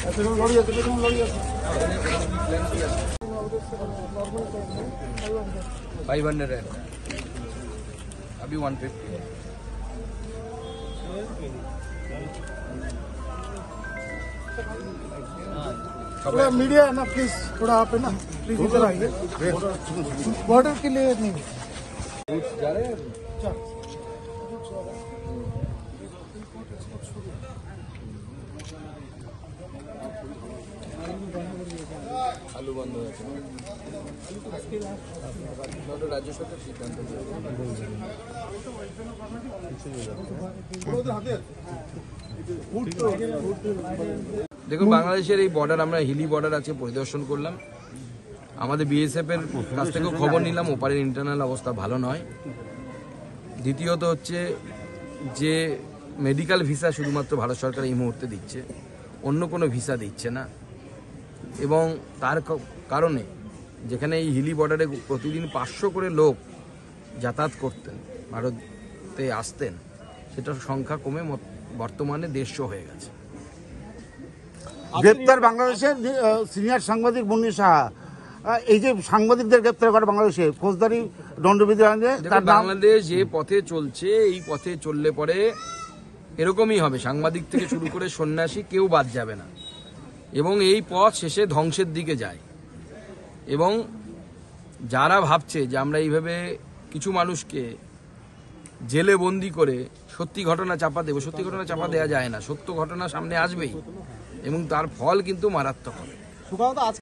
500 अभी 150 थोड़ा मीडिया है ना प्लीज, थोड़ा आप है ना प्लीज इधर आइए, बॉर्डर के लिए नहीं जा रहे हैं। আলু বন্ধ হয়েছে রাজ্য সরকার সিদ্ধান্ত দেখুন, বাংলাদেশের এই বর্ডার আমরা হিলি বর্ডার আছে পরিদর্শন করলাম, আমাদের বিএসএফ এর কাছ থেকেও খবর নিলাম, ওপারের ইন্টারনাল অবস্থা ভালো নয়। দ্বিতীয়ত হচ্ছে যে মেডিকেল ভিসা শুধুমাত্র ভারত সরকার এই মুহূর্তে দিচ্ছে, অন্য কোনো ভিসা দিচ্ছে না, এবং তার কারণে যেখানে এই হিলি বর্ডারে প্রতিদিন 500 করে লোক যাতায়াত করতেন, ভারতে আসতেন, সেটার সংখ্যা কমে বর্তমানে 150 হয়ে গেছে। গ্রেপ্তার বাংলাদেশের সিনিয়র সাংবাদিক মুন্নি সাহা, এই যে সাংবাদিকদের গ্রেপ্তার করে বাংলাদেশে ফৌজদারি দণ্ডবিধি আইনে, বাংলাদেশ যে পথে চলছে এই পথে চললে পরে এরকমই হবে, সাংবাদিক থেকে শুরু করে সন্ন্যাসী কেউ বাদ যাবে না, এবং এই পথ শেষে ধ্বংসের দিকে যায়। এবং যারা ভাবছে যে আমরা এইভাবে কিছু মানুষকে জেলে বন্দি করে সত্যি ঘটনা চাপা দেবো, সত্যি ঘটনা চাপা দেওয়া যায় না, সত্য ঘটনা সামনে আসবেই এবং তার ফল কিন্তু মারাত্মক হবে।